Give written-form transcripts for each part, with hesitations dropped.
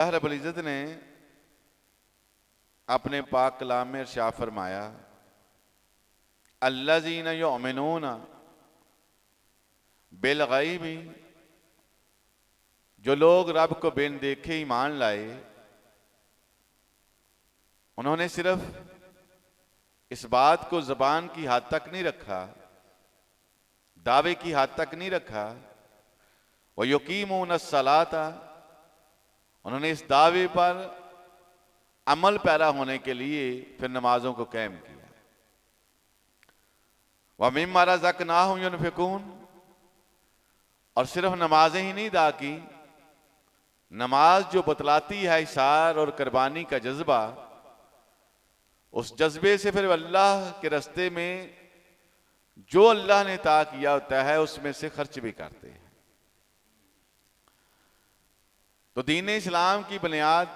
अल्लाह रब्बुल इज़्ज़त ने अपने पाक कलाम में इरशाद फरमाया, अल्लज़ीना युमिनूना बिल गैबी, जो लोग रब को बिन देखे ईमान लाए, उन्होंने सिर्फ इस बात को ज़बान की हद तक नहीं रखा, दावे की हद तक नहीं रखा, व युकीमून अस्सलाता, उन्होंने इस दावे पर अमल पैरा होने के लिए फिर नमाजों को कायम किया। व मिम्मा रज़क़नाहुम युनफ़िकून, और सिर्फ नमाजें ही नहीं अदा की, नमाज जो बतलाती है इशार और कुर्बानी का जज्बा, उस जज्बे से फिर अल्लाह के रास्ते में जो अल्लाह ने अता किया होता है उसमें से खर्च भी करते हैं। तो दीन इस्लाम की बुनियाद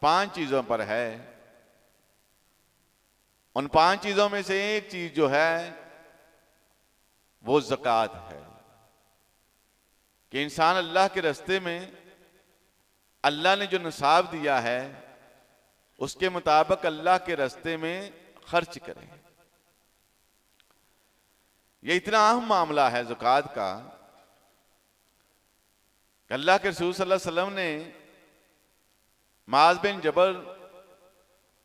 5 चीजों पर है। उन 5 चीजों में से एक चीज जो है वो ज़कात है कि इंसान अल्लाह के रास्ते में अल्लाह ने जो निसाब दिया है उसके मुताबिक अल्लाह के रास्ते में खर्च करें। यह इतना अहम मामला है ज़कात का, अल्लाह के रसूल सल्लल्लाहु अलैहि वसल्लम ने मुआज़ बिन जबल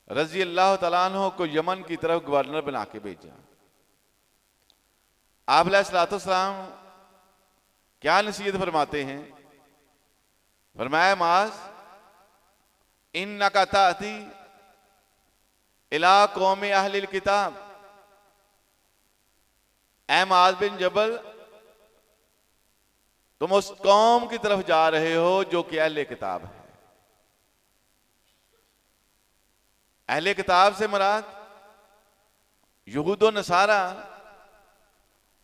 रजी अल्लाह तआला अन्हु को यमन की तरफ गवर्नर बना के भेजा। आप अलैहिस्सलाम क्या नसीहत फरमाते हैं? फरमाया, मुआज़ इन्नका ताती इला कौम अहलिल किताब, ऐ मुआज़ बिन जबल, तुम उस कौम की तरफ जा रहे हो जो कि अहले किताब है। अहले किताब से मुराद यहूद और नसारा,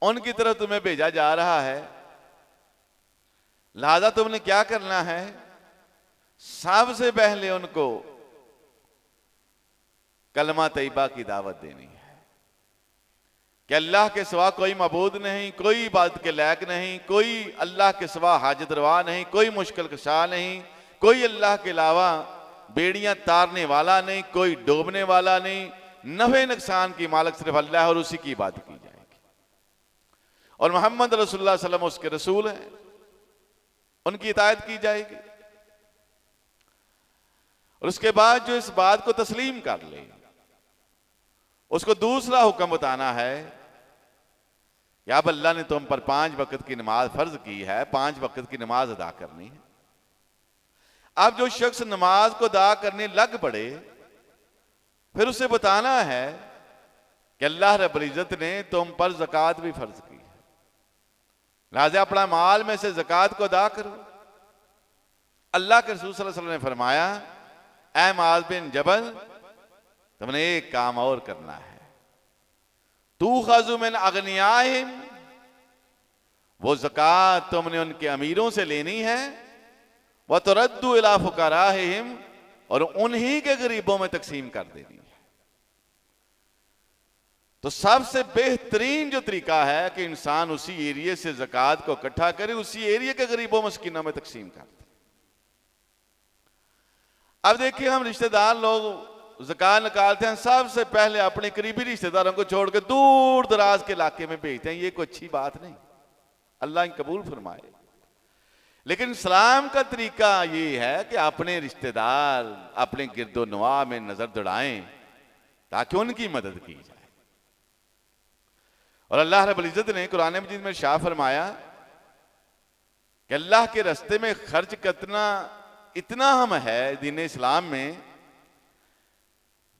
उनकी तरफ तुम्हें भेजा जा रहा है। लिहाजा तुमने क्या करना है? सबसे पहले उनको कलमा तैयबा की दावत देनी है कि अल्लाह के सिवा कोई मबूद नहीं, कोई इबादत के लायक नहीं, कोई अल्लाह के सिवा हाजत रवा नहीं, कोई मुश्किल कशा नहीं, कोई अल्लाह के अलावा बेड़ियां तारने वाला नहीं, कोई डूबने वाला नहीं, नफे नुकसान की मालिक सिर्फ अल्लाह है और उसी की इबादत की जाएगी। और मोहम्मद रसूलुल्लाह सल्लल्लाहु अलैहि वसल्लम उसके रसूल हैं, उनकी इतायत की जाएगी। और उसके बाद जो इस बात को तस्लीम कर ले, उसको दूसरा हुक्म बताना है कि अब अल्लाह ने तुम पर 5 वक्त की नमाज फर्ज की है, 5 वक्त की नमाज अदा करनी है। अब जो शख्स नमाज को अदा करने लग पड़े, फिर उसे बताना है कि अल्लाह रब्बुल इज़्ज़त ने तुम पर ज़कात भी फर्ज की है, लिहाजा अपना माल में से ज़कात को अदा करो। अल्लाह के रसूल सल्लल्लाहु अलैहि वसल्लम ने फरमाया, ऐ मुआज़ बिन जबल, तुमने एक काम और करना है, तू खज़ु मिन अगनियाहिम, वो ज़कात तुमने उनके अमीरों से लेनी है, व तुरद्दु इला फुक़राहिम, और उन्हीं के गरीबों में तकसीम कर देनी है। तो सबसे बेहतरीन जो तरीका है कि इंसान उसी एरिया से ज़कात को इकट्ठा करे, उसी एरिया के गरीबों मस्कीनों में तकसीम कर दे। अब देखिए, हम रिश्तेदार लोग ज़कात निकालते हैं, सबसे पहले अपने करीबी रिश्तेदारों को छोड़ के दूर दराज के इलाके में भेजते हैं। ये कोई अच्छी बात नहीं, अल्लाह कबूल फरमाए। लेकिन इस्लाम का तरीका ये है कि अपने रिश्तेदार अपने गिरदो नवा में नजर दौड़ाएं ताकि उनकी मदद की जाए। और अल्लाह रब्बुल इज़्ज़त ने कुरान मजीद में इरशाद फरमाया कि अल्लाह के रास्ते में खर्च करना इतना अहम है दीन इस्लाम में।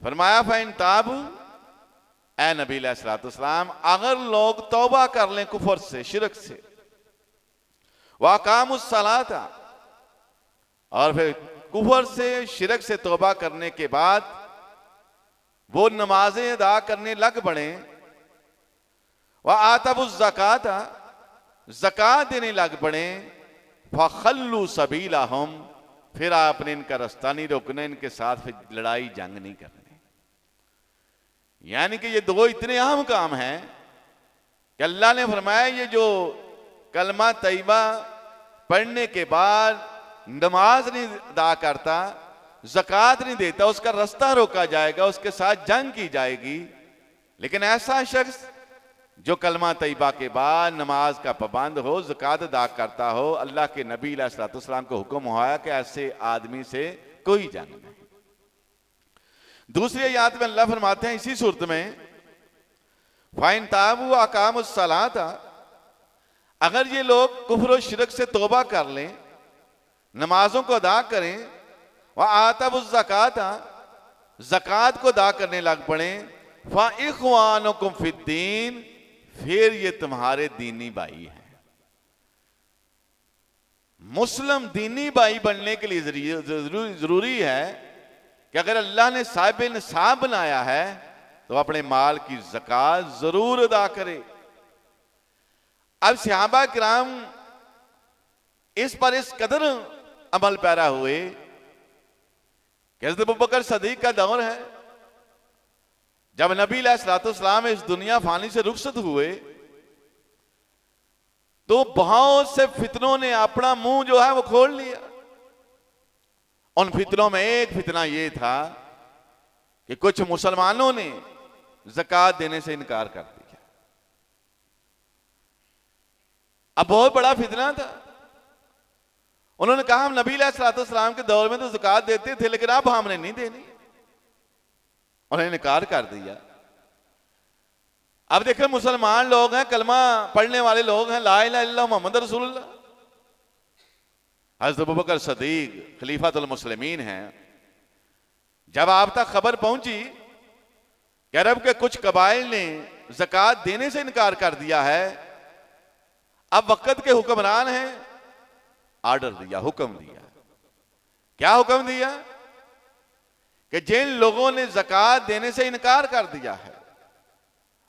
फरमाया, फ़इन ताबू, ए नबी अलैहिस्सलातु वस्सलाम, अगर लोग तौबा कर लें कुफर से, शिरक से, वाकामुस सलाता, और फिर कुफर से शिरक से तौबा करने के बाद वो नमाजें अदा करने लग पड़े, व आतबुज ज़काता, ज़कात देने लग पड़े, फ़खल्लू सबीलहुम, फिर आपने इनका रास्ता नहीं रोकना, इनके साथ फिर लड़ाई जंग नहीं करनी। यानी कि ये दो इतने अहम काम हैं कि अल्लाह ने फरमाया, ये जो कलमा तैयबा पढ़ने के बाद नमाज नहीं अदा करता, ज़कात नहीं देता, उसका रास्ता रोका जाएगा, उसके साथ जंग की जाएगी। लेकिन ऐसा शख्स जो कलमा तैयबा के बाद नमाज का पाबंद हो, ज़कात अदा करता हो, अल्लाह के नबी अलैहिस्सलाम को हुक्म हुआ कि ऐसे आदमी से कोई जंग नहीं। दूसरी आयत में अल्लाह फरमाते हैं इसी सूरत में, फाइन ताबू अकामुस सलाता, अगर ये लोग कुफ्र और शिरक से तौबा कर लें, नमाजों को अदा करें, वह आतबुज़ ज़काता, ज़कात को अदा करने लग पड़े, फ़ा इख़्वानुकुम फ़िद्दीन, फिर ये तुम्हारे दीनी भाई हैं। मुस्लिम दीनी भाई बनने के लिए जरूरी है कि अगर अल्लाह ने साहिब निसाब बनाया है तो अपने माल की ज़कात जरूर अदा करे। अब सहाबा किराम इस पर इस कदर अमल पैरा हुए कि हज़रत अबू बकर सदीक का दौर है, जब नबी अलैहिस्सलाम इस दुनिया फानी से रुखसत हुए तो बहुत से फितनों ने अपना मुंह जो है वो खोल लिया। उन फितनों में एक फितना ये था कि कुछ मुसलमानों ने ज़कात देने से इनकार कर दिया। अब बहुत बड़ा फितना था। उन्होंने कहा हम नबी अलैहिस्सलाम के दौर में तो ज़कात देते थे, लेकिन अब हमने नहीं देनी। उन्होंने इनकार कर दिया। अब देखो मुसलमान लोग हैं, कलमा पढ़ने वाले लोग हैं, ला इलाहा इल्लल्लाह मोहम्मद रसूलुल्लाह। हज़रत अबू बकर सदीक खलीफातुल मुस्लिमीन हैं। जब आप तक खबर पहुंची कि अरब के कुछ कबाइल ने ज़कात देने से इनकार कर दिया है, अब वक्त के हुक्मरान हैं, आर्डर दिया, हुक्म दिया। क्या हुक्म दिया कि जिन लोगों ने ज़कात देने से इनकार कर दिया है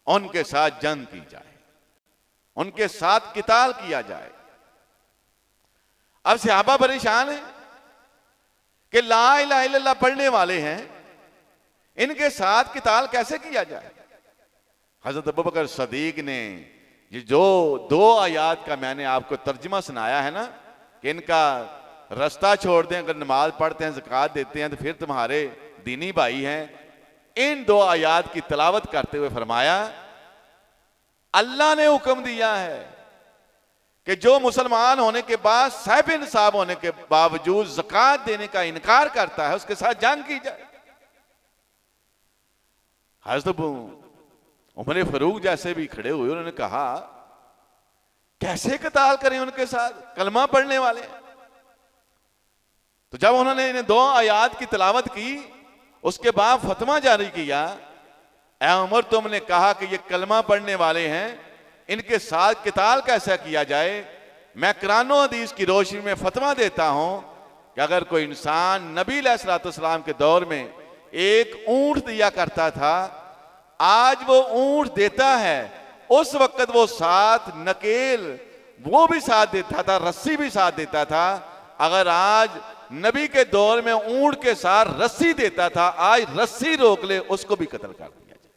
उनके साथ जंग की जाए, उनके साथ किताल किया जाए। अब सहाबा परेशान है कि ला इलाहा इल्लल्लाह पढ़ने वाले हैं, इनके साथ किताल कैसे किया जाए। हजरत अबू बकर सदीक ने ये जो दो आयात का मैंने आपको तर्जुमा सुनाया है ना कि इनका रास्ता छोड़ दें, अगर नमाज पढ़ते हैं, ज़कात देते हैं तो फिर तुम्हारे दीनी भाई हैं, इन दो आयात की तिलावत करते हुए फरमाया अल्लाह ने हुक्म दिया है कि जो मुसलमान होने के बाद साहिब निसाब होने के बावजूद ज़कात देने का इनकार करता है उसके साथ जंग की जाए। हज़रत उमर फारूक जैसे भी खड़े हुए, उन्होंने कहा कैसे कताल करें उनके साथ, कलमा पढ़ने वाले। तो जब उन्होंने इन दो आयात की तिलावत की उसके बाद फतवा जारी किया, ऐ उमर तुमने कहा कि ये कलमा पढ़ने वाले हैं, इनके साथ किताल कैसा किया जाए। मैं कुरान हदीस की रोशनी में फतवा देता हूं कि अगर कोई इंसान नबी अलैहिस्सलाम के दौर में एक ऊंट दिया करता था, आज वो ऊंट देता है, उस वक्त वो साथ नकेल वो भी साथ देता था, रस्सी भी साथ देता था। अगर आज नबी के दौर में ऊंट के साथ रस्सी देता था, आज रस्सी रोक ले उसको भी कत्ल कर दिया जाए।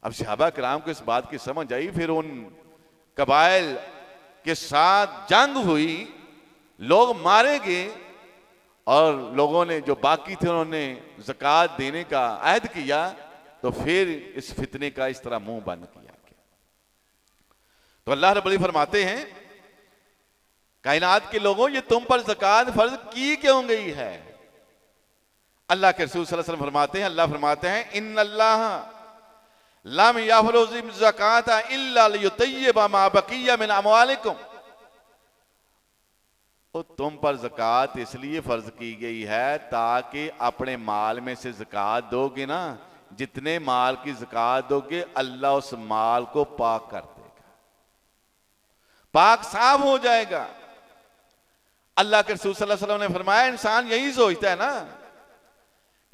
अब सहाबा किराम को इस बात की समझ आई, फिर उन कबाइल के साथ जंग हुई, लोग मारे गए और लोगों ने जो बाकी थे उन्होंने ज़कात देने का अहद किया, तो फिर इस फितने का इस तरह मुंह बंद किया गया। तो अल्लाह रब्बुल इज़्ज़त फरमाते हैं कायनात के लोगों ये तुम पर ज़कात फर्ज की क्यों गई है। अल्लाह के रसूल सल्लल्लाहु अलैहि वसल्लम फरमाते हैं, अल्लाह फरमाते हैं इन्नल्लाह लम यफ़रुज़ ज़कात इल्ला लियुतय्यिबा मा बक़िया मिन अमवालिकुम। तो तुम पर ज़कात इसलिए फर्ज की गई है ताकि अपने माल में से ज़कात दोगे ना, जितने माल की ज़कात दोगे अल्लाह उस माल को पाक कर देगा, पाक साफ हो जाएगा। अल्लाह के रसूल सल्लल्लाहु अलैहि वसल्लम ने फरमाया इंसान यही सोचता है ना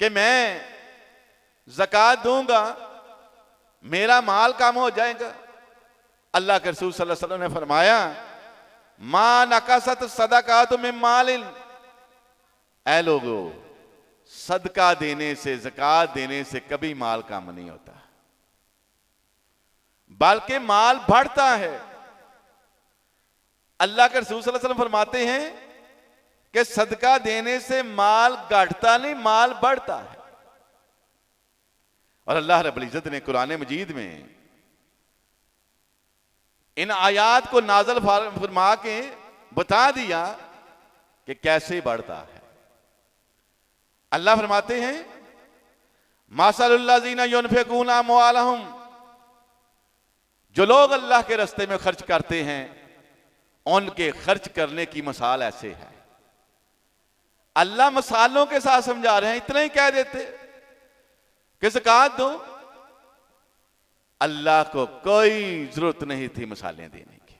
कि मैं ज़कात दूंगा मेरा माल कम हो जाएगा। अल्लाह के रसूल सल्लल्लाहु अलैहि वसल्लम ने फरमाया मा नकसत सदकात मिन मालिन, ऐ लोगो सदका देने से, ज़कात देने से कभी माल कम नहीं होता, बल्कि माल बढ़ता है। अल्लाह के रसूल सल्लल्लाहु अलैहि वसल्लम फरमाते हैं कि सदका देने से माल घटता नहीं, माल बढ़ता है। और अल्लाह रब्बुल इज्जत ने कुरान मजीद में इन आयात को नाज़िल फरमा के बता दिया कि कैसे बढ़ता है। अल्लाह फरमाते हैं मासलुल्लाज़ीना युनफिकूना अम्वालहुम, जो लोग अल्लाह के रास्ते में खर्च करते हैं उनके खर्च करने की मिसाल ऐसे है। अल्लाह मिसालों के साथ समझा रहे हैं, इतना ही कह देते कि ज़कात दो, अल्लाह को कोई जरूरत नहीं थी मिसालें देने की,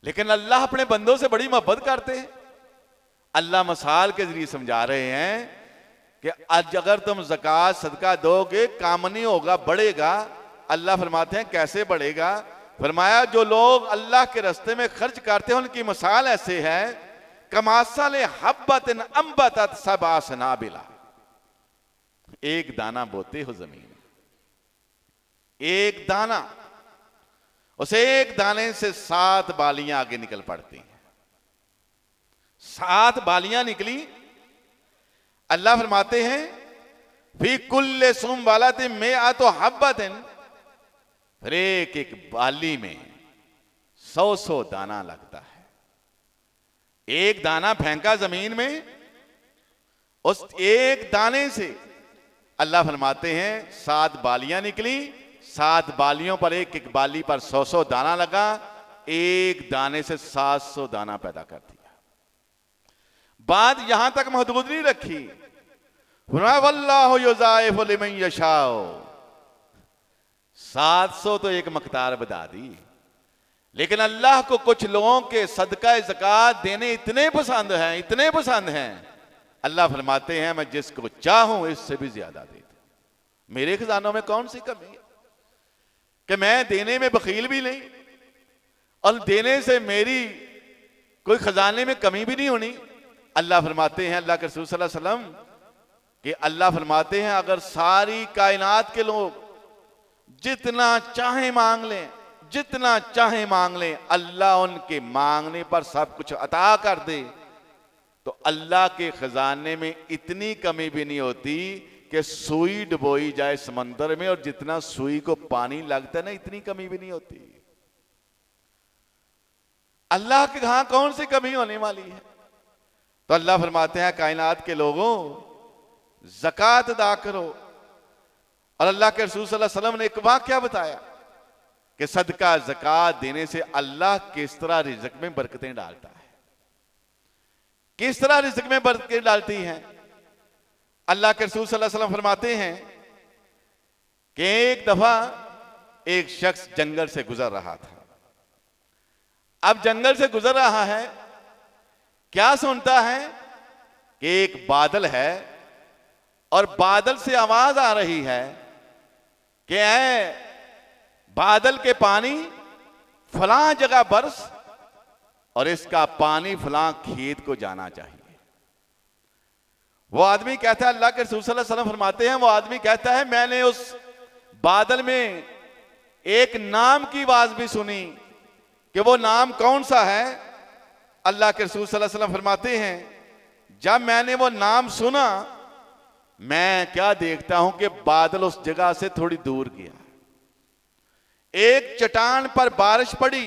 लेकिन अल्लाह अपने बंदों से बड़ी मोहब्बत करते हैं। अल्लाह मिसाल के जरिए समझा रहे हैं कि आज अगर तुम ज़कात सदका दोगे काम नहीं होगा, बढ़ेगा। अल्लाह फरमाते हैं कैसे बढ़ेगा? फरमाया जो लोग अल्लाह के रास्ते में खर्च करते हैं उनकी मिसाल ऐसे है कमासल हब्बतिन अंबतत सबआ सनाबिला, एक दाना बोते हो जमीन, एक दाना, उस एक दाने से 7 बालियां आगे निकल पड़ती हैं। 7 बालियां निकली। अल्लाह फरमाते हैं फी कुल्ले सुम वाला थे में आ तो हब्बतिन, फिर एक एक बाली में 100 दाना लगता है। एक दाना फेंका जमीन में, उस एक दाने से अल्लाह फरमाते हैं 7 बालियां निकली। 7 बालियों पर एक एक बाली पर 100 दाना लगा, एक दाने से 700 दाना पैदा कर दिया। बात यहां तक महदूद नहीं रखी। वल्लाहु युज़ाइफु लिमन यशाओ, 700 तो एक मकदार बता दी, लेकिन अल्लाह को कुछ लोगों के सदका ज़कात देने इतने पसंद हैं, इतने पसंद हैं, अल्लाह फरमाते हैं मैं जिसको चाहूं इससे भी ज्यादा दे दूं। मेरे खजानों में कौन सी कमी है कि मैं देने में बखील भी नहीं और देने से मेरी कोई खजाने में कमी भी नहीं होनी। अल्लाह फरमाते हैं, अल्लाह के रसूल सल्लल्लाहु अलैहि वसल्लम कि अल्लाह फरमाते हैं अगर सारी कायनात के लोग जितना चाहे मांग लें, जितना चाहे मांग लें, अल्लाह उनके मांगने पर सब कुछ अता कर दे, तो अल्लाह के खजाने में इतनी कमी भी नहीं होती कि सुई डुबोई जाए समंदर में और जितना सुई को पानी लगता है ना, इतनी कमी भी नहीं होती। अल्लाह के यहां कौन सी कमी होने वाली है? तो अल्लाह फरमाते हैं कायनात के लोगों ज़कात अदा करो। और अल्लाह के रसूल सल्लल्लाहु अलैहि वसल्लम ने एक वाक़या बताया कि सदका ज़कात देने से अल्लाह किस तरह रिज़्क़ में बरकतें डालता है, किस तरह रिज़्क़ में बरकतें डालती हैं। अल्लाह के रसूल सल्लल्लाहु अलैहि वसल्लम फरमाते हैं कि एक दफा एक शख्स जंगल से गुजर रहा था। अब जंगल से गुजर रहा है, क्या सुनता है कि एक बादल है और बादल से आवाज आ रही है कि ऐ बादल के पानी फलां जगह बरस और इसका पानी फलां खेत को जाना चाहिए। वो आदमी कहता है, अल्लाह के रसूल सल्लल्लाहु अलैहि वसल्लम फरमाते हैं, वो आदमी कहता है मैंने उस बादल में एक नाम की आवाज भी सुनी कि वो नाम कौन सा है। अल्लाह के रसूल सल्लल्लाहु अलैहि वसल्लम फरमाते हैं जब मैंने वो नाम सुना, मैं क्या देखता हूं कि बादल उस जगह से थोड़ी दूर गया, एक चट्टान पर बारिश पड़ी,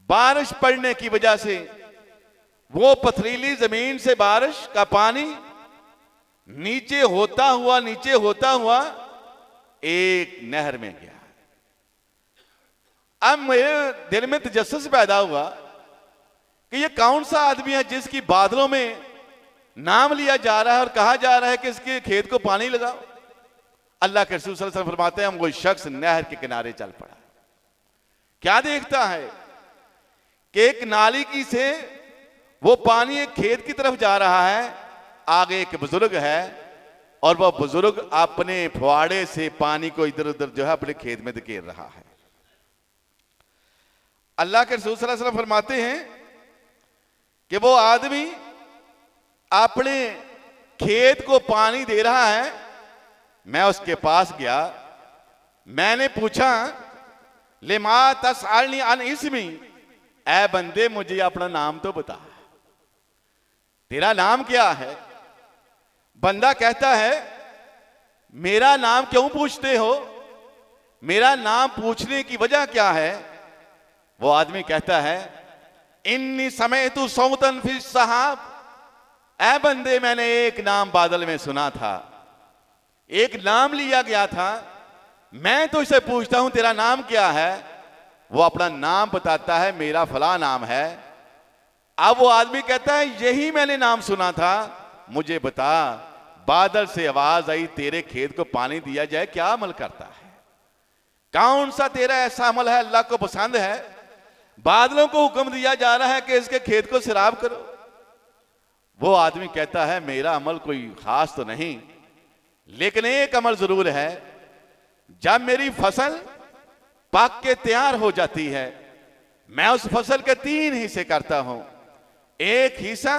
बारिश पड़ने की वजह से वो पथरीली जमीन से बारिश का पानी नीचे होता हुआ एक नहर में गया। अब मेरे दिल में तजस्सुस पैदा हुआ कि ये कौन सा आदमी है जिसकी बादलों में नाम लिया जा रहा है और कहा जा रहा है कि इसके खेत को पानी लगाओ। अल्लाह के रसूल सल्लल्लाहु अलैहि वसल्लम फरमाते हैं वो शख्स नहर के किनारे चल पड़ा। क्या देखता है कि एक नाली की से वो पानी एक खेत की तरफ जा रहा है, आगे एक बुजुर्ग है और वह बुजुर्ग अपने फुहाड़े से पानी को इधर उधर जो है अपने खेत में धकेल रहा है। अल्लाह के रसूल सल्लल्लाहु अलैहि वसल्लम फरमाते हैं कि वो आदमी अपने खेत को पानी दे रहा है। मैं उसके पास गया, मैंने पूछा लिमा तसअलनी अन इस्मी, ऐ बंदे मुझे अपना नाम तो बता। तेरा नाम क्या है? बंदा कहता है मेरा नाम क्यों पूछते हो, मेरा नाम पूछने की वजह क्या है? वो आदमी कहता है इन्नी समय तू सौतन फिर सहाब, ऐ बंदे मैंने एक नाम बादल में सुना था, एक नाम लिया गया था, मैं तो इसे पूछता हूं तेरा नाम क्या है? वो अपना नाम बताता है मेरा फला नाम है। अब वो आदमी कहता है यही मैंने नाम सुना था, मुझे बता बादल से आवाज आई तेरे खेत को पानी दिया जाए, क्या अमल करता है? कौन सा तेरा ऐसा अमल है अल्लाह को पसंद है? बादलों को हुक्म दिया जा रहा है कि इसके खेत को सैराब करो। वो आदमी कहता है मेरा अमल कोई खास तो नहीं, लेकिन एक अमल जरूर है, जब मेरी फसल पक के तैयार हो जाती है मैं उस फसल के 3 हिस्से करता हूं। एक हिस्सा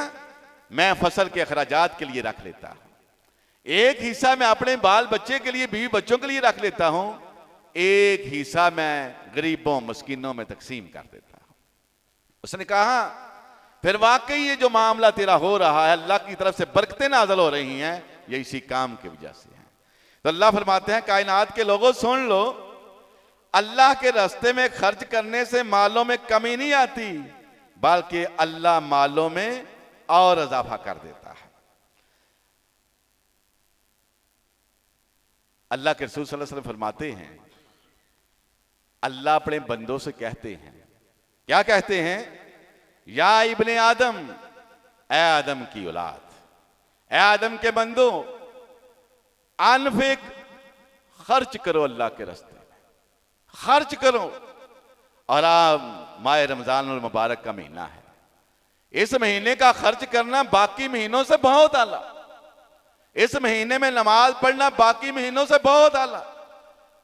मैं फसल के अखराजात के लिए रख लेता हूं, एक हिस्सा मैं अपने बाल बच्चे के लिए, बीवी बच्चों के लिए रख लेता हूं, एक हिस्सा मैं गरीबों मस्कीनों में तकसीम कर देता हूं। उसने कहा फिर वाकई ये जो मामला तेरा हो रहा है, अल्लाह की तरफ से बरकतें नाज़िल हो रही हैं, ये इसी काम की वजह से है। तो अल्लाह फरमाते हैं कायनात के लोगों सुन लो, अल्लाह के रास्ते में खर्च करने से मालों में कमी नहीं आती, बल्कि अल्लाह मालों में और इजाफा कर देता है। अल्लाह के रसूल सल्लल्लाहु अलैहि वसल्लम फरमाते हैं अल्लाह अपने बंदों से कहते हैं, क्या कहते हैं? या इब्ने आदम, ए आदम की औलाद, ए आदम के बंदो, अनफिक, खर्च करो अल्लाह के रास्ते में, खर्च करो। और आप माह रमजान मुबारक का महीना है, इस महीने का खर्च करना बाकी महीनों से बहुत आला, इस महीने में नमाज पढ़ना बाकी महीनों से बहुत आला,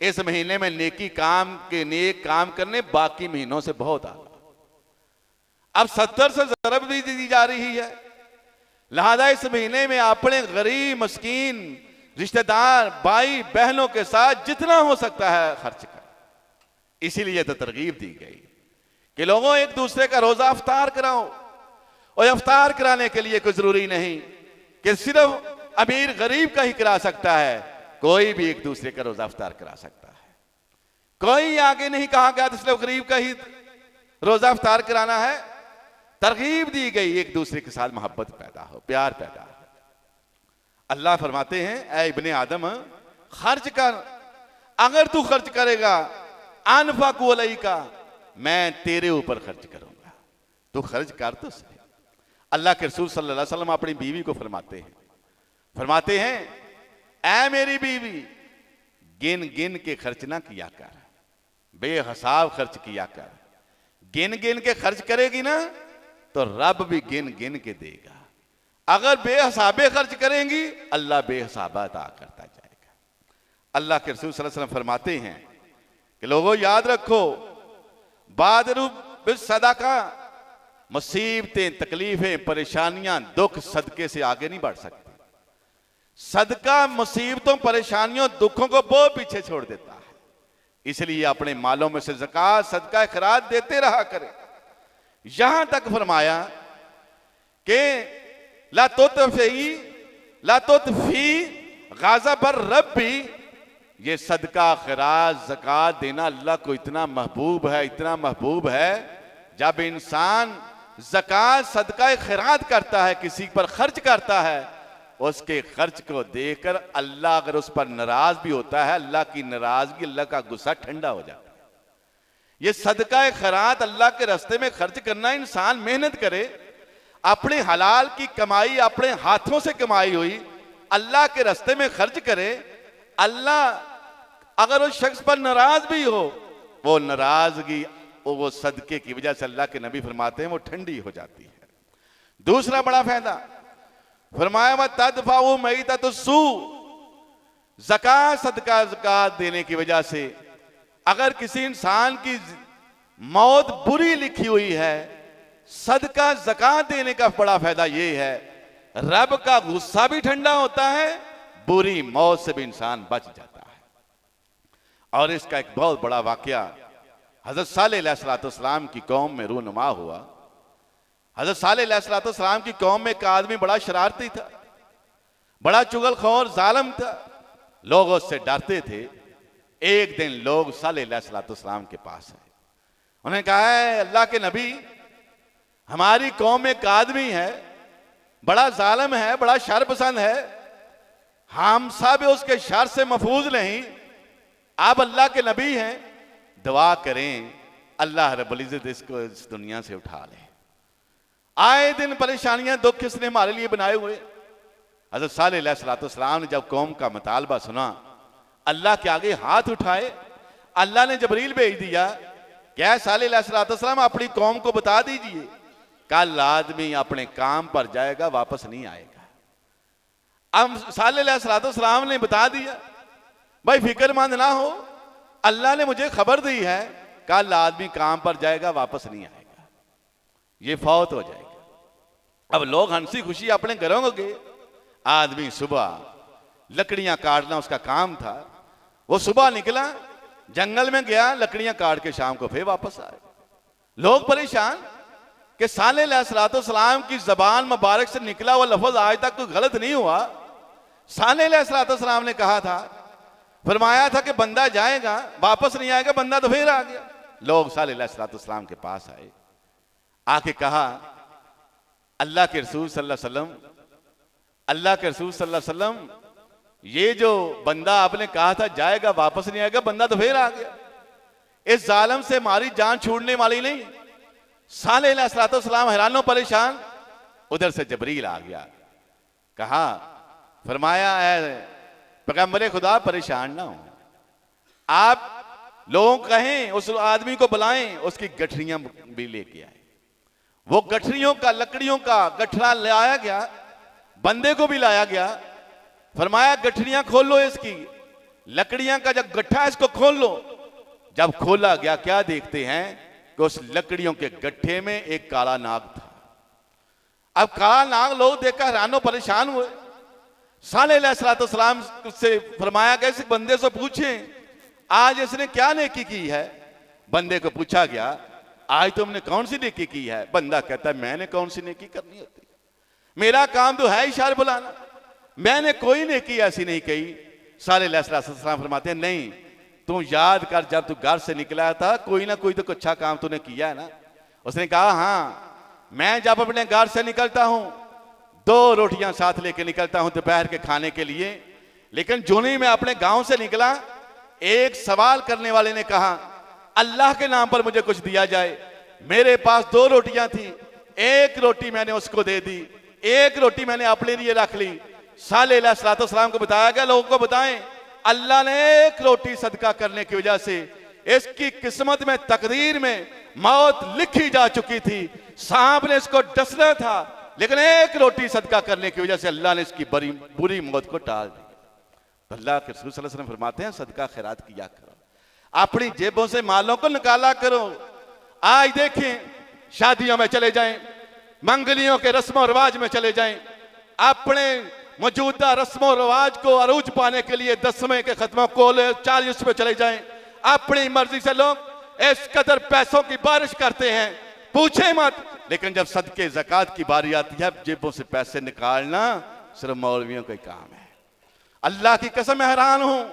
इस महीने में नेक काम करने बाकी महीनों से बहुत आला। अब 70 से ज़रब भी दी जा रही है, लिहाजा इस महीने में अपने गरीब मस्कीन रिश्तेदार भाई बहनों के साथ जितना हो सकता है खर्च कर। इसीलिए तो तरगीब दी गई कि लोगों एक दूसरे का रोजा इफ्तार कराओ, और इफ्तार कराने के लिए कोई जरूरी नहीं कि सिर्फ अमीर गरीब का ही करा सकता है, कोई भी एक दूसरे का रोजा इफ्तार करा सकता है। कोई आगे नहीं कहा गया तो सिर्फ गरीब का ही रोजा इफ्तार कराना है, तरगीब दी गई एक दूसरे के साथ मोहब्बत पैदा हो, प्यार पैदा हो। अल्लाह फरमाते हैं ऐ इब्ने आदम खर्च कर, अगर तू खर्च करेगा अनफकु अलैका, मैं तेरे ऊपर खर्च करूंगा, तू खर्च कर तो सही। अल्लाह के रसूल सल्लल्लाहु अलैहि वसल्लम अपनी बीवी को फरमाते हैं ऐ मेरी बीवी, गिन गिन के खर्च ना किया कर, बेहिसाब खर्च किया कर। गिन गिन के खर्च करेगी ना तो रब भी गिन गिन के देगा, अगर बेहिसाबे खर्च करेंगी अल्लाह बेहिसाबा अता करता जाएगा। अल्लाह के रसूल सल्लल्लाहु अलैहि वसल्लम फरमाते हैं कि लोगों याद रखो, बादरू बिस्सदका, मुसीबतें तकलीफें परेशानियां दुख सदके से आगे नहीं बढ़ सकती। सदका मुसीबतों परेशानियों दुखों को बहुत पीछे छोड़ देता है, इसलिए अपने मालों में से ज़कात सदका खैरात देते रहा करें। यहां तक फरमाया कि ला तुतफी गाज़ब रब्बी, ये सदका खैरात ज़कात देना अल्लाह को इतना महबूब है, इतना महबूब है, जब इंसान ज़कात सदका खैरात करता है, किसी पर खर्च करता है, उसके खर्च को देखकर अल्लाह अगर उस पर नाराज भी होता है, अल्लाह की नाराजगी, अल्लाह का गुस्सा ठंडा हो जाता है। ये सदका खैरात अल्लाह के रास्ते में खर्च करना, इंसान मेहनत करे, अपने हलाल की कमाई अपने हाथों से कमाई हुई अल्लाह के रास्ते में खर्च करे, अल्लाह अगर उस शख्स पर नाराज भी हो, वो नाराजगी वो सदके की वजह से अल्लाह के नबी फरमाते हैं वो ठंडी हो जाती है। दूसरा बड़ा फायदा फरमाया व तदफाउ मैततुस्सू, ज़कात सदका ज़कात देने की वजह से अगर किसी इंसान की मौत बुरी लिखी हुई है, सदका ज़कात देने का बड़ा फायदा ये है, रब का गुस्सा भी ठंडा होता है, बुरी मौत से भी इंसान बच जाता है। और इसका एक बहुत बड़ा वाकया हज़रत सालेह अलैहिस्सलाम की कौम में रूनुमा हुआ। हज़रत सालेह अलैहिस्सलाम की कौम में एक आदमी बड़ा शरारती था, बड़ा चुगलखोर जालिम था, लोग उससे डरते थे। एक दिन लोग सालेह अलैहिस्सलाम के पास आए, उन्होंने कहा है अल्लाह के नबी, हमारी कौम में एक आदमी है, बड़ा जालिम है, बड़ा शर पसंद है, हम सब उसके शर से महफूज नहीं, आप अल्लाह के नबी हैं, दुआ करें अल्लाह रब्बुल इज्जत इसको इस दुनिया से उठा ले। आए दिन परेशानियां दुख इसने हमारे लिए बनाए हुए। हज़रत सालेह अलैहिस्सलाम ने जब कौम का मुतालबा सुना, अल्लाह के आगे हाथ उठाए, अल्लाह ने जबरील भेज दिया, क्या सालेह अलैहिस्सलाम अपनी कौम को बता दीजिए कल आदमी अपने काम पर जाएगा, वापस नहीं आएगा। अब सालेह अलैहिस्सलाम ने बता दिया, भाई फिक्रमंद ना हो, अल्लाह ने मुझे खबर दी है कल आदमी काम पर जाएगा, वापस नहीं आएगा, ये फौत हो जाएगा। अब लोग हंसी खुशी अपने घरों को गए। आदमी सुबह लकड़ियां काटना उसका काम था, वो सुबह निकला, जंगल में गया, लकड़ियां काट के शाम को फिर वापस आए। लोग परेशान कि सालेह अलैहिस्सलाम की जबान मुबारक से निकला हुआ लफ्ज आज तक कोई गलत नहीं हुआ। सालेह अलैहिस्सलाम ने कहा था, फरमाया था कि बंदा जाएगा वापस नहीं आएगा, बंदा तो फिर आ गया। लोग सालेह अलैहिस्सलाम के पास आए, आके कहा अल्लाह के रसूल सल्लल्लाहु अलैहि वसल्लम, अल्लाह के रसूल सल्लल्लाहु अलैहि वसल्लम, ये जो बंदा आपने कहा था जाएगा वापस नहीं आएगा, बंदा तो फिर आ गया, इस जालिम से हमारी जान छूटने वाली नहीं। सालेह अलैहिस्सलाम हैरानो परेशान। उधर से जबरील आ गया, कहा, फरमाया पैगंबरे खुदा परेशान ना हो, आप लोग कहें उस आदमी को बुलाएं, उसकी गठरियां भी लेके आए। वो गठरियों का, लकड़ियों का गठरा लाया गया, बंदे को भी लाया गया। फरमाया गठरियां खोल लो, इसकी लकड़ियां का जब गट्ठा है इसको खोल लो। जब खोला गया क्या देखते हैं कि उस लकड़ियों के गट्ठे में एक काला नाग था। अब काला नाग लोग देखकर हैरानो परेशान हुए। सालेह अलैहिस्सलाम से फरमाया गया, इस बंदे से पूछें आज इसने क्या नेकी की है। बंदे को पूछा गया, आज तुमने कौन सी नेकी की है। बंदा कहता है, मैंने कौन सी नेकी करनी होती, मेरा काम तो है इशार बुलाना, मैंने कोई नेकी ऐसी नहीं कही। सालेह अलैहिस्सलाम फरमाते हैं, नहीं, तू याद कर, जब तू घर से निकला था कोई ना कोई तो अच्छा काम तूने किया है ना। उसने कहा, हाँ, मैं जब अपने घर से निकलता हूं 2 रोटियां साथ लेके निकलता हूं दोपहर के खाने के लिए, लेकिन जो नहीं मैं अपने गांव से निकला, एक सवाल करने वाले ने कहा अल्लाह के नाम पर मुझे कुछ दिया जाए। मेरे पास 2 रोटियां थी, एक रोटी मैंने उसको दे दी, एक रोटी मैंने अपने लिए रख ली। सालेह अलैहिस्सलाम को बताया गया, लोगों को बताएं, अल्लाह ने एक रोटी सदका करने की वजह से इसकी किस्मत में, तकदीर में मौत लिखी जा चुकी थी। सांप ने इसको डसना था, लेकिन एक रोटी सदका करने की वजह से अल्लाह ने इसकी बड़ी बुरी मौत को टाल दिया। तो अल्लाह के रसूल सल्लल्लाहु अलैहि वसल्लम फरमाते हैं, सदका खैरात किया करो, अपनी जेबों से मालों को निकाला करो। आज देखें, शादियों में चले जाएं, मंगलियों के रस्मों रिवाज में चले जाएं, अपने मौजूदा रस्मों रिवाज को अरूज पाने के लिए 10वें के खत्मों को 40 पे चले जाएं। अपनी मर्जी से लोग इस कदर पैसों की बारिश करते हैं, पूछे मत। लेकिन जब सदके ज़कात की बारी आती है, जेबों से पैसे निकालना सिर्फ मौलवियों का काम है। अल्लाह की कसम मैं हैरान हूं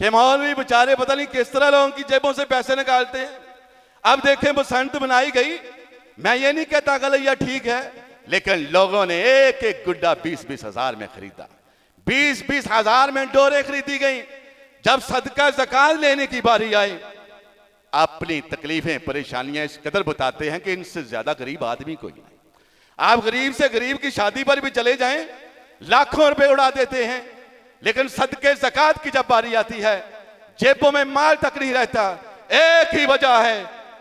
कि मौलवी बेचारे पता नहीं किस तरह लोगों की जेबों से पैसे निकालते हैं। अब देखें, बसंत बनाई गई, मैं ये नहीं कहता गलत या ठीक है, लेकिन लोगों ने एक एक गुड्डा 20-20 हजार में खरीदा, 20-20 हजार में डोरे खरीदी गई। जब सदका ज़कात लेने की बारी आई, अपनी तकलीफें परेशानियां इस कदर बताते हैं कि इनसे ज्यादा गरीब आदमी कोई नहीं। आप गरीब से गरीब की शादी पर भी चले जाएं, लाखों रुपए उड़ा देते हैं, लेकिन सदके ज़कात की जब बारी आती है, जेबों में माल तक नहीं रहता। एक ही वजह है,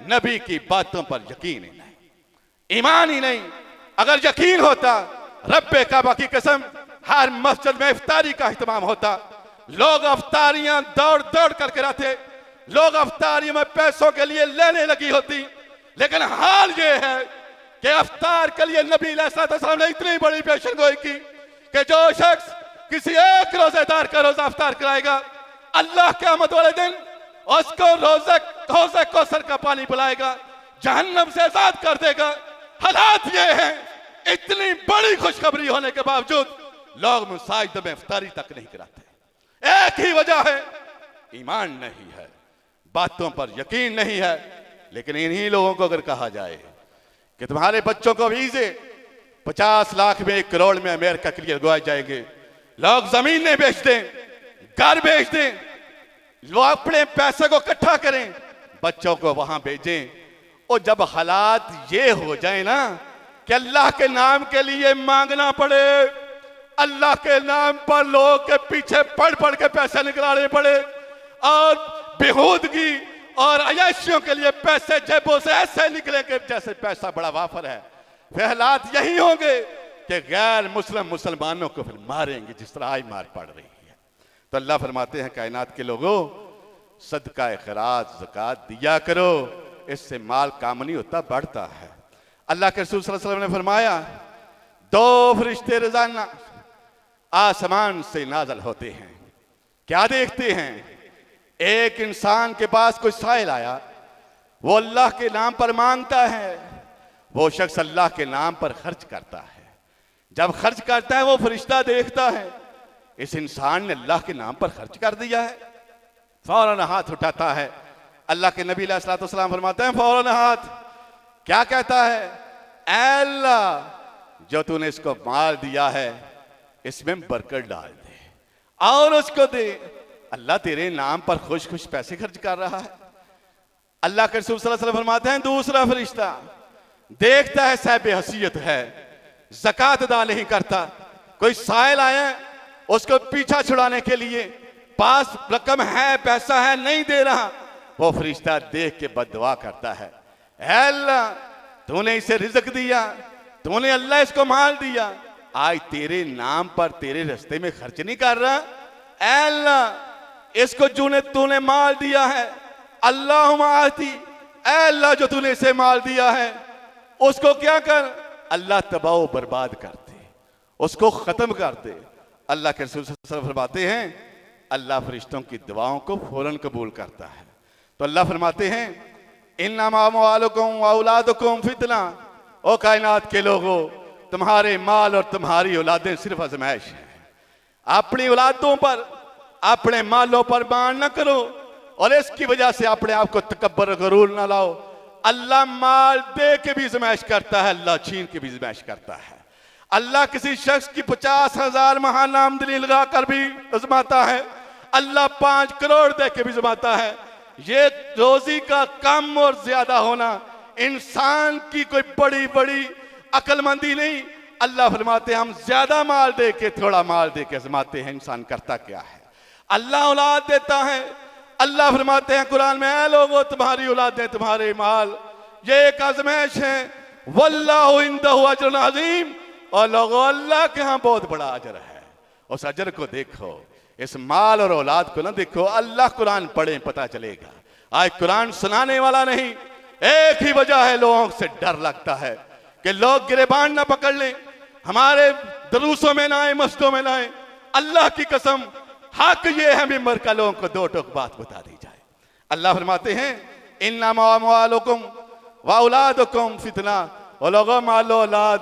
नबी की बातों पर यकीन ही नहीं, ईमान ही नहीं। अगर यकीन होता, रब्बे काबा की कसम, हर मस्जिद में इफ्तारी का इत्माम होता। लोग अफ्तारियां दौड़ दौड़ करके रहते, लोग अफ्तारियों में पैसों के लिए लेने लगी होती। लेकिन हाल ये है कि अफ्तार के लिए नबी अलैहिस्सलाम ने इतनी बड़ी पेशन गोई की कि जो शख्स किसी एक रोजेदार का रोजा अफ्तार कराएगा, अल्लाह क़यामत वाले दिन उसको रोजे कौसर का पानी पिलाएगा, जहन्नम से आजाद कर देगा। हालात ये हैं, इतनी बड़ी खुशखबरी होने के बावजूद लोग मुसाजिद में इफ्तारी तक नहीं कराते। एक ही वजह है, ईमान नहीं है, बातों पर यकीन नहीं है। लेकिन इन्हीं लोगों को अगर कहा जाए कि तुम्हारे बच्चों को वीजे 50 लाख में 1 करोड़ में अमेरिका के लिए लगवाए जाएंगे, लोग जमीनें बेच दें, घर बेच दें, लोग अपने पैसे को इकट्ठा करें, बच्चों को वहां भेजें, और जब हालात ये हो जाए ना कि अल्लाह के नाम के लिए मांगना पड़े, अल्लाह के नाम पर लोग के पीछे पढ़ पढ़ के पैसे निकालने पड़े, और बेहूदगी और अय्याशियों के लिए पैसे जेबों से ऐसे निकले कि जैसे पैसा बड़ा वाफर है, फिर हालात यही होंगे कि गैर मुस्लिम मुसलमानों को फिर मारेंगे जिस तरह आज मार पड़ रही है। तो अल्लाह फरमाते हैं कायनात के लोगों, सदका खैरात ज़कात दिया करो, इससे माल काम नहीं होता, बढ़ता है। अल्लाह के रसूल सल्लल्लाहु अलैहि वसल्लम ने फरमाया 2 फरिश्ते रोजाना आसमान से नाज़िल होते हैं। क्या देखते हैं? एक इंसान के पास कोई साइल आया, वो अल्लाह के नाम पर मांगता है, वो शख्स अल्लाह के नाम पर खर्च करता है। जब खर्च करता है वो फरिश्ता देखता है इस इंसान ने अल्लाह के नाम पर खर्च कर दिया है, फौरन हाथ उठाता है। अल्लाह के नबी अलैहि सलाम फरमाते हैं फौरन हाथ क्या कहता है? ऐ अल्लाह, जो तूने इसको माल दिया है इसमें बरकत डाल दे और उसको दे। अल्लाह तेरे नाम पर खुश खुश पैसे खर्च कर रहा है। अल्लाह के रसूल सल्लल्लाहु अलैहि वसल्लम फरमाते हैं दूसरा फरिश्ता देखता है साहिब हसीयत है, ज़कात अदा नहीं करता, कोई साइल आया उसको पीछा छुड़ाने के लिए, पास रकम है, पैसा है, नहीं दे रहा, वो फरिश्ता देख के बद्दुआ करता है, ऐ अल्लाह तूने इसे रिज़्क दिया, तूने अल्लाह इसको माल दिया, आज तेरे नाम पर तेरे रास्ते में खर्च नहीं कर रहा, ऐ अल्लाह इसको तूने माल दिया है, अल्लाहुम्मा आती, ऐ अल्लाह जो तूने इसे माल दिया है उसको क्या कर, अल्लाह तबाह बर्बाद कर दे, उसको खत्म कर दे। अल्लाह के रसूल सल्लल्लाहु अलैहि वसल्लम फरमाते हैं अल्लाह फरिश्तों की दुआओं को फौरन कबूल करता है। तो अल्लाह फरमाते हैं इन्नमा अमवालुकुम व औलादुकुम फितना, ओ कायनात के लोगों तुम्हारे माल और तुम्हारी औलादें सिर्फ आजमाइश है। अपनी औलादों पर अपने मालों पर मान न करो और इसकी वजह से अपने आप को तकब्बर गरूर न लाओ। अल्लाह माल दे के भी आजमाइश करता है, अल्लाह छीन के भी आजमाइश करता है। अल्लाह किसी शख्स की 50,000 महान आमदनी लगा कर भी आजमाता है, अल्लाह 5 करोड़ दे के भी आजमाता है। ये रोजी का कम और ज्यादा होना इंसान की कोई बड़ी बड़ी अक्लमंदी नहीं। अल्लाह फरमाते हैं हम ज्यादा माल दे के थोड़ा माल दे के आजमाते हैं। इंसान करता क्या है? अल्लाह औलाद देता है। अल्लाह फरमाते हैं कुरान में ऐ लोगों तुम्हारी औलादें तुम्हारे माल ये एक आजमाइश है, वल्लाहु इंदहु अजरुन अजीम, और लोगों अल्लाह के यहाँ बहुत बड़ा अजर है। उस अजर को देखो, इस माल और औलाद को ना देखो। अल्लाह कुरान पढ़े पता चलेगा। आज कुरान सुनाने वाला नहीं, एक ही वजह है लोगों से डर लगता है कि लोग गिरेबान ना पकड़ लें, हमारे दरूसों में ना आए, मस्जिदों में ना आए। अल्लाह की कसम हक ये है मिंबर का लोगों को 2 टोक बात बता दी जाए। अल्लाह फरमाते हैं इन्नमा अमवालुकुम व औलादुकुम फितना, और लोगों मालो औलाद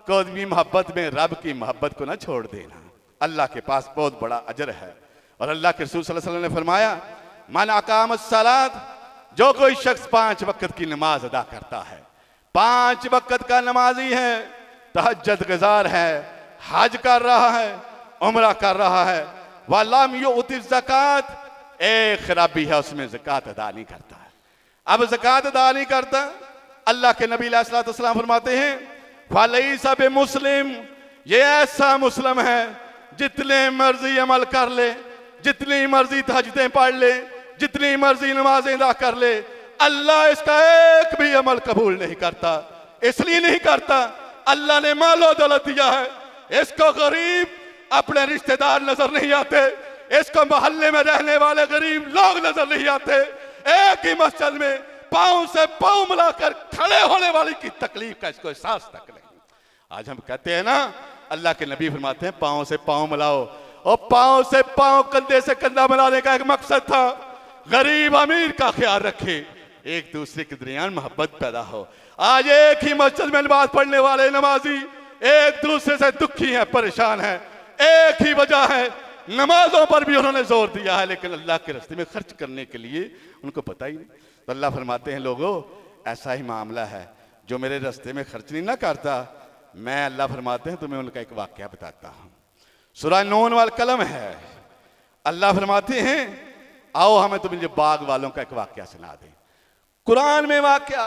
को भी मोहब्बत में रब की मोहब्बत को ना छोड़ देना। अल्लाह के पास बहुत बड़ा अजर है। और अल्लाह के रसूल सल्लल्लाहु अलैहि वसल्लम ने फरमाया मन अकामस सलात, जो कोई शख्स 5 वक्त की नमाज अदा करता है, 5 वक्त का नमाजी है, तहज्जुद गुजार है, हज कर रहा है, उम्रा कर रहा है, वलम युति ज़कात, एक खराबी है उसमें ज़कात अदा नहीं करता। अब ज़कात अदा नहीं करता, अल्लाह के नबी अलैहि सलाम फरमाते हैं फलैसा बिमुस्लिम, ये ऐसा मुस्लिम है जितने मर्जी अमल कर ले, जितनी मर्जी तहज्जुदें पढ़ ले, जितनी मर्जी नमाजें अदा कर ले, अल्लाह इसका एक भी अमल कबूल नहीं करता। इसलिए नहीं करता अल्लाह ने मालो दौलत दिया है, इसको गरीब अपने रिश्तेदार नजर नहीं आते, इसको मोहल्ले में रहने वाले गरीब लोग नजर नहीं आते। एक ही मस्जिद में पांव से पांव मिलाकर खड़े होने वाले की तकलीफ का इसको एहसास तक नहीं। आज हम कहते हैं ना, अल्लाह के नबी फरमाते हैं पांव से पांव मिलाओ, और पांव से पांव कंधे से कंधा मिलाने का एक मकसद था गरीब अमीर का ख्याल रखे, एक दूसरे के दरमियान मोहब्बत पैदा हो। आज एक ही मस्जिद में नमाज पढ़ने वाले नमाजी एक दूसरे से दुखी हैं, परेशान हैं। एक ही वजह है, नमाजों पर भी उन्होंने जोर दिया है, लेकिन अल्लाह के रास्ते में खर्च करने के लिए उनको पता ही नहीं। तो अल्लाह फरमाते हैं, लोगों ऐसा ही मामला है, जो मेरे रास्ते में खर्च नहीं ना करता, मैं अल्लाह फरमाते हैं तुम्हें उनका एक वाकया बताता हूँ। सूरह नून वाल कलम है। अल्लाह फरमाते हैं, आओ हमें तुम्हें बाग वालों का एक वाकया सुना दें। कुरान में वाकया,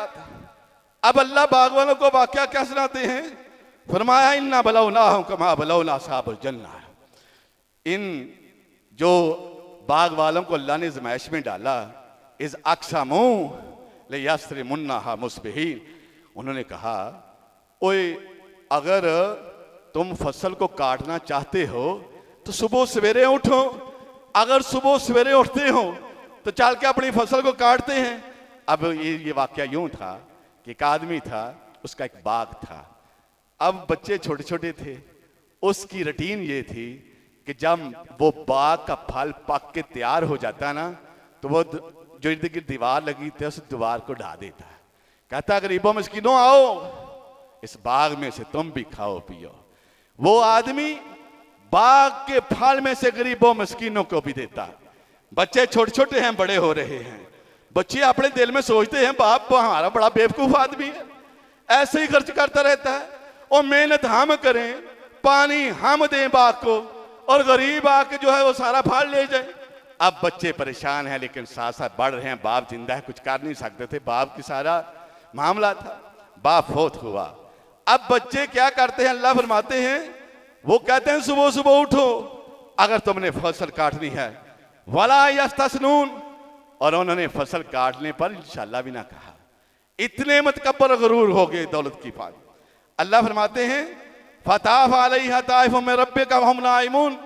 अब अल्लाह बाग वालों को वाकया क्या सुनाते हैं? फरमाया, इन्ना बलौनाहुम कमा बलौना असहाबुल जन्नह। इन जो बाग वालों को अल्लाह ने ज़माइश में डाला, इस अक्समू लियस्रिमुन्नहा मुस्बिहीन, उन्होंने कहा, ओए अगर तुम फसल को काटना चाहते हो तो सुबह सवेरे उठो। अगर सुबह सवेरे उठते हो तो चल के अपनी फसल को काटते हैं। अब ये वाकया यूं था कि एक आदमी था, उसका एक बाग था। अब बच्चे छोटे छोटे थे, उसकी रूटीन ये थी कि जब वो बाग का फल पक के तैयार हो जाता ना, तो वो जो इर्द गिर्द दीवार लगी थी उस दीवार को ढा देता। कहता, गरीबों मिस्किनों आओ, इस बाग में से तुम भी खाओ पियो। वो आदमी बाग के फल में से गरीबों मिस्किनों को भी देता। बच्चे छोटे छोटे हैं, बड़े हो रहे हैं। बच्चे अपने दिल में सोचते हैं, बाप हमारा बड़ा बेवकूफ आदमी है, ऐसे ही खर्च करता रहता है। और मेहनत हम करें, पानी हम दें बाग को, और गरीब आके जो है वो सारा फल ले जाए। अब बच्चे परेशान हैं, लेकिन साथ साथ बढ़ रहे हैं। बाप जिंदा है, कुछ कर नहीं सकते थे, बाप की सारा मामला था। बाप फौत हुआ। अब बच्चे क्या करते हैं? अल्लाह फरमाते हैं, वो कहते हैं सुबह सुबह उठो अगर तुमने फसल काटनी है, वला यस्तस्नून, और उन्होंने फसल काटने पर इंशाअल्लाह भी ना कहा। इतने मतकब्बर गरूर हो गए दौलत की बात। अल्लाह फरमाते हैं, फताफ अलैहा ताइफुम मिन रब्बिका वहुम नाइमून।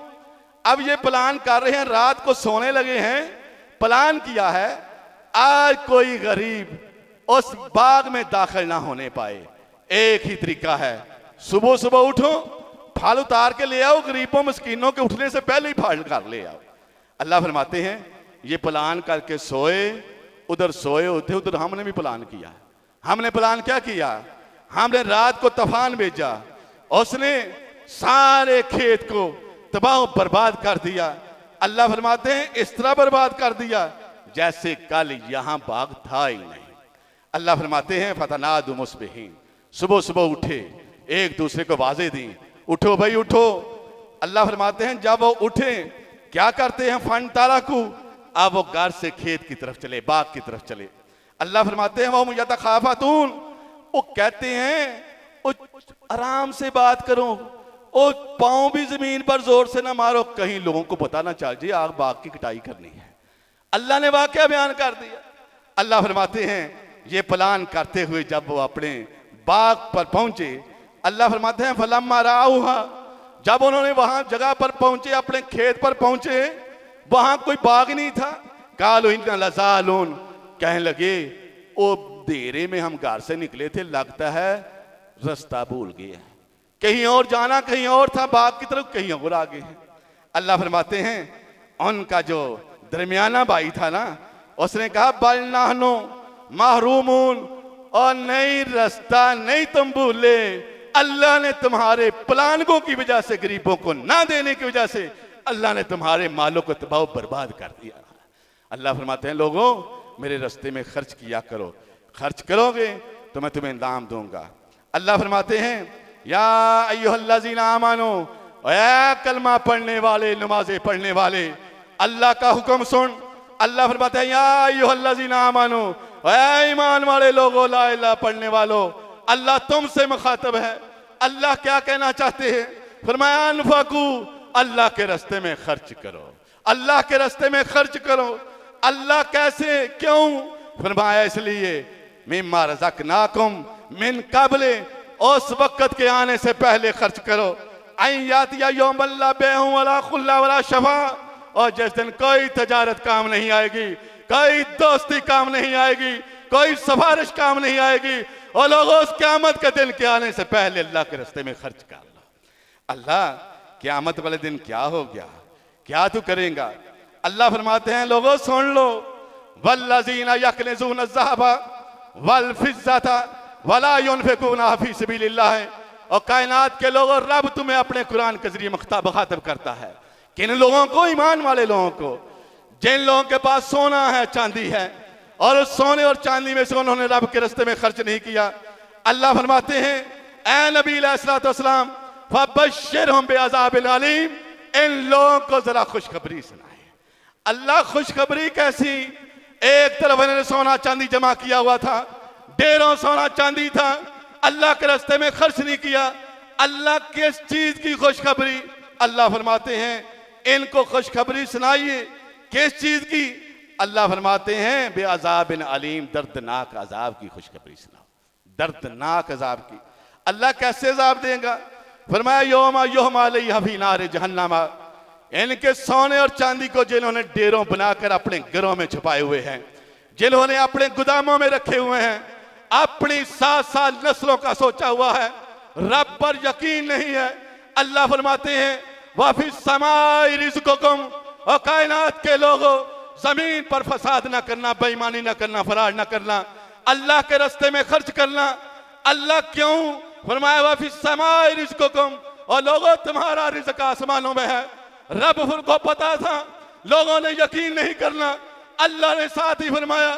अब ये प्लान कर रहे हैं, रात को सोने लगे हैं, प्लान किया है आज कोई गरीब उस बाग में दाखिल ना होने पाए। एक ही तरीका है, सुबह सुबह उठो, फल उतार के ले आओ, गरीबों मिस्कीनों के उठने से पहले ही फल कर ले आओ। अल्लाह फरमाते हैं, ये प्लान करके सोए, उधर सोए होते उधर हमने भी प्लान किया। हमने प्लान क्या किया? हमने रात को तूफान भेजा, उसने सारे खेत को तबाह बर्बाद कर दिया। अल्लाह फरमाते हैं, इस तरह बर्बाद कर दिया जैसे कल यहां बाग था ही नहीं। अल्लाह फरमाते हैं, फतनादु मुस्बिहीन, सुबह सुबह उठे, एक दूसरे को आवाजें दी, उठो भाई उठो। अल्लाह फरमाते हैं, जब वो उठे क्या करते हैं? फन तारकू, अब वो घर से खेत की तरफ चले, बाग की तरफ चले। अल्लाह फरमाते हैं, वो यतखाफतून, वो कहते हैं ओ आराम से बात करो, ओ पांव भी जमीन पर जोर से ना मारो, कहीं लोगों को पता ना चल जाए आग बाग की कटाई करनी है। अल्लाह ने वाकया बयान कर दिया। अल्लाह फरमाते हैं, ये प्लान करते हुए जब वो अपने बाग पर पहुंचे, अल्लाह फरमाते हैं, फलम्मा राऊहा, जब उन्होंने वहां जगह पर पहुंचे, अपने खेत पर पहुंचे, वहां कोई बाग नहीं था। कालू इन्ना लज़ालून, कहने लगे, ओ देरे में हम घर से निकले थे, लगता है रास्ता भूल गए, कहीं और जाना कहीं और था, बाग की तरफ कहीं और आ गए हैं। अल्लाह फरमाते हैं, उनका जो दरमियाना भाई था ना, उसने कहा, बल नाहनो महरूमून, और नहीं रास्ता नहीं तुम भूले, अल्लाह ने तुम्हारे प्लानों की वजह से, गरीबों को ना देने की वजह से अल्लाह ने तुम्हारे मालों को तबाह बर्बाद कर दिया। अल्लाह फरमाते हैं, लोगों मेरे रास्ते में खर्च किया करो, खर्च करोगे तो मैं तुम्हें इनाम दूंगा। अल्लाह फरमाते हैं, या अय्युहल्लज़ीना आमनू, ऐ कलमा पढ़ने वाले, नमाजें पढ़ने वाले, अल्लाह का हुक्म सुन। अल्लाह फरमाते हैं, या अय्युहल्लज़ीना आमनू, ऐ ईमान वाले लोगों, ला इलाहा पढ़ने वालों, अल्लाह तुमसे मुखातब है। अल्लाह क्या कहना चाहते हैं? फरमाया, अनफकू, अल्लाह के रास्ते में खर्च करो, अल्लाह के रास्ते में खर्च करो। अल्लाह कैसे, क्यों? फरमाया, इसलिए मिम्मा रज़क़नाकुम मिन क़ब्ल, उस वक्त के आने से पहले खर्च करो। अय्यातिया यौमल ला बैउन वला खुल्ला वला शफा, और जिस दिन कोई तजारत काम नहीं आएगी, कोई दोस्ती काम नहीं आएगी, कोई सिफारिश काम नहीं आएगी। और लोगों, उस क़यामत के दिन के आने से पहले अल्लाह के रास्ते में खर्च कर लो। अल्लाह, क़यामत वाले दिन क्या हो गया, क्या तू करेगा? अल्लाह फरमाते हैं, लोगों सुन लो, वल्लज़ीना यकनिज़ून अज़्ज़हबा वल फिज़्ज़ता वला युनफ़िक़ूना फ़ी सबीलिल्लाह। और कायनात के लोगों, रब तुम्हें अपने कुरान के जरिए मुखातब करता है। किन लोगों को? ईमान वाले लोगों को, जिन लोगों के पास सोना है, चांदी है, और उस सोने और चांदी में से उन्होंने रब के रास्ते में खर्च नहीं किया। अल्लाह फरमाते हैं, ऐ नबी अलैहिस्सलाम फबश्शिरहुम बिअज़ाबिन अलीम, इन लोगों को जरा खुशखबरी सुनाए। अल्लाह खुशखबरी कैसी? एक तरफ इन्होंने सोना चांदी जमा किया हुआ था, ढेरों सोना चांदी था, अल्लाह के रास्ते में खर्च नहीं किया। अल्लाह किस चीज की खुशखबरी? अल्लाह फरमाते हैं, इनको खुशखबरी सुनाइए। किस चीज की? अल्लाह फरमाते हैं, बेअज़ाबिन अलीम, दर्दनाक अजाब की खुशखबरी सुनाओ, दर्दनाक अजाब की। अल्लाह कैसे अजाब देगा? फरमाया, यौमा युहमा अलैहा फी नारि जहन्नम, इनके सोने और चांदी को जिन्होंने डेरों बनाकर अपने घरों में छुपाए हुए हैं, जिन्होंने अपने गुदामों में रखे हुए हैं, अपनी 7 नस्लों का सोचा हुआ है, रब पर यकीन नहीं है। अल्लाह फरमाते हैं, वाफिस समाई रिज़्कुकुम, और कायनात के लोगों, जमीन पर फसाद ना करना, बेईमानी ना करना, फरार ना करना, अल्लाह के रास्ते में खर्च करना। अल्लाह क्यों? फरमाया, वाफिस समाई रिज़्कुकुम, और लोगों तुम्हारा रिज़्क आसमानों में है। रब को पता था, लोगों ने यकीन नहीं करना। अल्लाह ने साथ ही फरमाया,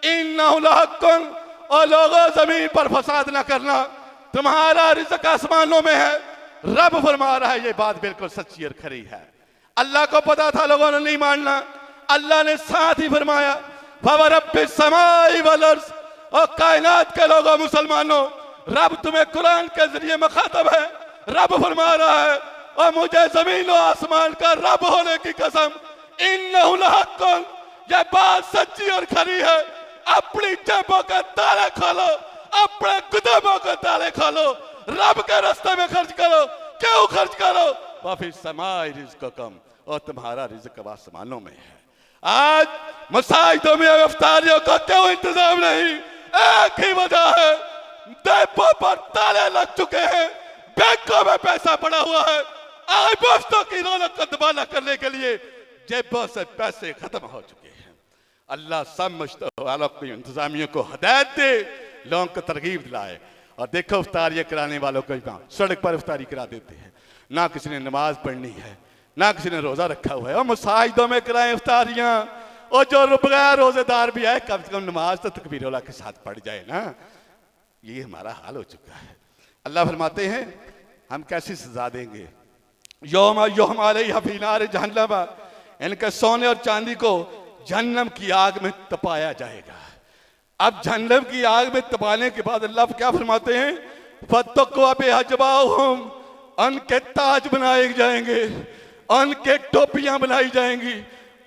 इन्नहु लहक्कुन, और लोगों जमीन पर फसाद ना करना, तुम्हारा रिज़्क आसमानों में है। रब फरमा रहा है, ये बात बिल्कुल सच्ची और खरी है। अल्लाह को पता था, लोगों ने नहीं मानना। अल्लाह ने साथ ही फरमाया, फवरब्बिस समाई वल अर्ज़, और कायनात के लोगों, मुसलमानों, रब तुम्हें कुरान के जरिए मुखातब है। रब फरमा रहा है, और मुझे जमीन और आसमान का रब होने की कसम, इन्नहु लहक्कुन, यह बात सच्ची और खरी है। अपनी जेबों के ताले खोलो, अपने गुदामों के ताले खोलो, रब के रास्ते में खर्च करो। क्यों खर्च करो? वाफिस समाई रिज़्कुकुम, और तुम्हारा रिज़्क आसमानों में है। आज मसाजिदों में इफ्तारियों का क्यों इंतजाम नहीं? एक ही वजह है, जेबों पर ताले लग चुके हैं, बैंकों में पैसा पड़ा हुआ है। आज दोस्तों की रौनक को दुबारा करने के लिए जेबों से पैसे खत्म हो चुके हैं। अल्लाह समझते वालों को, इंतजामियों को हिदायत दे, लोगों को तरगीब दिलाए। और देखो, इफ्तारियाँ कराने वालों को सड़क पर इफ्तारी करा देते हैं, ना किसी ने नमाज पढ़नी है, ना किसी ने रोजा रखा हुआ है। और मसाजिदों में कराएं इफ्तारियाँ, और जो बगैर रोजेदार भी है, कम से कम नमाज तो तकबीरोला के साथ पढ़ जाए ना। ये हमारा हाल हो चुका है। अल्लाह फरमाते हैं, हम कैसी सजा देंगे? यौमा युहमा अलैहा फी नारि जहन्नम, इनके सोने और चांदी को जहन्नम की आग में तपाया जाएगा। अब जहन्नम की आग में तपाने के बाद अल्लाह क्या फरमाते हैं? फतक्वा बिहजबाहुम, उनके ताज बनाए जाएंगे, उनके टोपियां बनाई जाएंगी,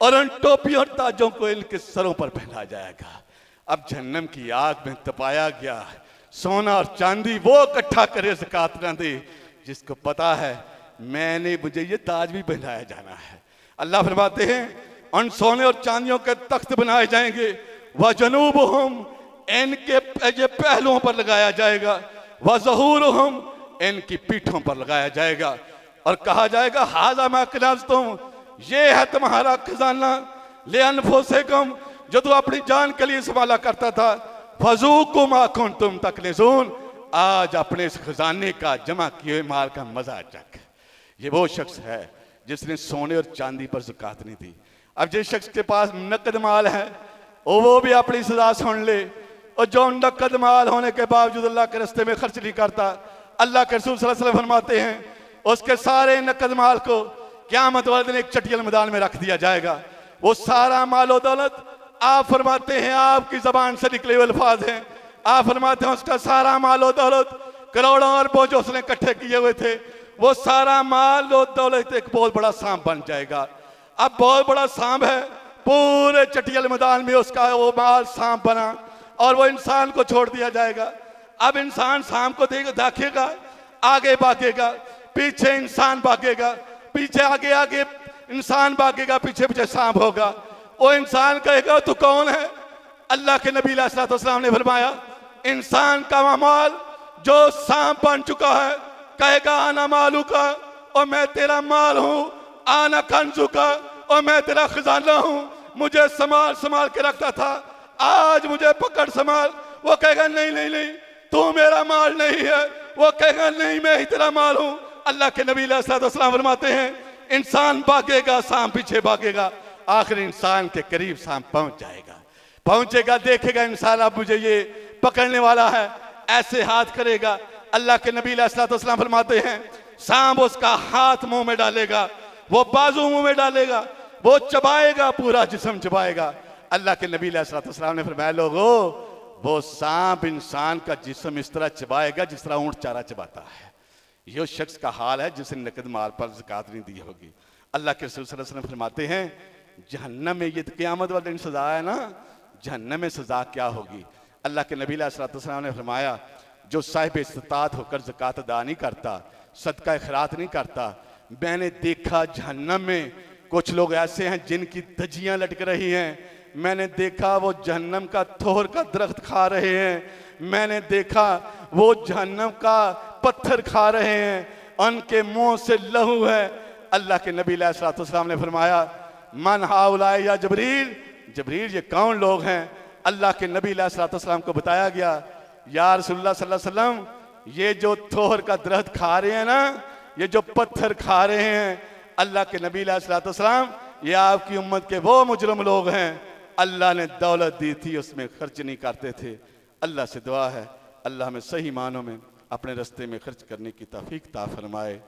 और उन टोपियों और ताजों को इनके सरों पर पहनाया जाएगा। अब जहन्नम की आग में तपाया गया सोना और चांदी वो इकट्ठा करे, ज़कात ना दे, जिसको पता है मुझे ये ताज भी पहनाया जाना है। अल्लाह फरमाते हैं, उन सोने और चांदियों के तख्त बनाए जाएंगे, वह जनूबहुम, इनके पहलुओं पर लगाया जाएगा, वह ज़हूरुहुम, इनकी पीठों पर लगाया जाएगा, और कहा जाएगा, हाज़ा मा कनज़्तुम, ये है तुम्हारा खजाना, ले अनफुसिकुम, जो तू अपनी जान के लिए संभाला करता था, फज़ूक़ू मा कुन्तुम तकनिज़ून, आज अपने इस खजाने का जमा किए माल का मजा चख। ये वो शख्स है जिसने सोने और चांदी पर ज़कात नहीं दी। अब जिस शख्स के पास नकद माल है, वो भी अपनी सजा सुन ले, और जो नकद माल होने के बावजूद अल्लाह के रास्ते में खर्च नहीं करता, अल्लाह के रसूल सल्लल्लाहु अलैहि वसल्लम फरमाते हैं, उसके सारे नकद माल को क़यामत वाले दिन एक चटियल मैदान में रख दिया जाएगा। वो सारा मालो दौलत, आप फरमाते हैं, आपकी जबान से निकले हुए अल्फाज हैं, आप फरमाते हैं उसका सारा मालो दौलत, करोड़ों अरबों जो उसने इकट्ठे किए हुए थे, वो सारा माल और दौलत एक बहुत बड़ा सांप बन जाएगा। अब बहुत बड़ा सांप है, पूरे चटियल मैदान में उसका वो माल सांप बना, और वो इंसान को छोड़ दिया जाएगा। अब इंसान सांप को देखेगा, आगे भागेगा, पीछे इंसान भागेगा, पीछे आगे आगे इंसान भागेगा, पीछे पीछे सांप होगा। वो इंसान कहेगा, तू कौन है? अल्लाह के नबी अलैहि सल्लम ने फरमाया, इंसान का माल जो सांप बन चुका है, कहेगा, आना मालू का, और मैं तेरा माल हूं, आना कंजू का, और मैं तेरा खजाना हूं, मुझे संभाल संभाल के रखता था, आज मुझे पकड़ संभाल। वो कहेगा नहीं नहीं नहीं, तू मेरा माल नहीं है। वो कहेगा नहीं, मैं ही तेरा माल हूं। अल्लाह के नबी अलैहिस्सलाम फरमाते हैं, इंसान भागेगा, सांप पीछे भागेगा, आखिर इंसान के करीब सांप पहुंच जाएगा, पहुंचेगा, देखेगा इंसान अब मुझे ये पकड़ने वाला है, ऐसे हाथ करेगा। अल्लाह के नबी अलैहिस्सलाम फरमाते हैं, सांप उसका हाथ मुंह में डालेगा, वो बाजू मुंह में डालेगा, वो चबाएगा, पूरा जिस्म चबाएगा। अल्लाह के नबी अलैहिस्सलाम ने फरमाया, लोगों, वो सांप इंसान का जिस्म इस तरह चबाएगा जिस तरह ऊंट चारा चबाता है। ये उस शख्स का हाल है जिसने नकद माल पर ज़कात नहीं दी होगी। अल्लाह के रसूल सल्लल्लाहु अलैहि वसल्लम फरमाते हैं, जहन्नम में, ये तो क़यामत वाले दिन सजा है ना, जहन्नम में सजा क्या होगी। अल्लाह के नबी अलैहिस्सलाम ने फरमाया, जो साहिब इस्तात होकर ज़कात अदा नहीं करता, सदका खैरात नहीं करता, मैंने देखा जहन्नम में कुछ लोग ऐसे हैं जिनकी धज्जियां लटक रही हैं, मैंने देखा वो जहन्नम का थोर का दरख्त खा रहे हैं, मैंने देखा वो जहन्नम का पत्थर खा रहे हैं, उनके मुंह से लहू है। अल्लाह के नबी अलैहिस्सलाम ने फरमाया, मन हाउलाए या जबरील, जबरील ये कौन लोग हैं। अल्लाह के नबी अलैहिस्सलाम को बताया गया, या रसूलुल्लाह सल्लल्लाहु अलैहि वसल्लम, ये जो थोर का दरख्त खा रहे हैं ना, ये जो पत्थर खा रहे हैं, अल्लाह के नबी अलैहिस्सलाम, ये आपकी उम्मत के वो मुजरम लोग हैं, अल्लाह ने दौलत दी थी उसमें खर्च नहीं करते थे। अल्लाह से दुआ है, अल्लाह हमें सही मानों में अपने रास्ते में खर्च करने की तौफीक अता फरमाए।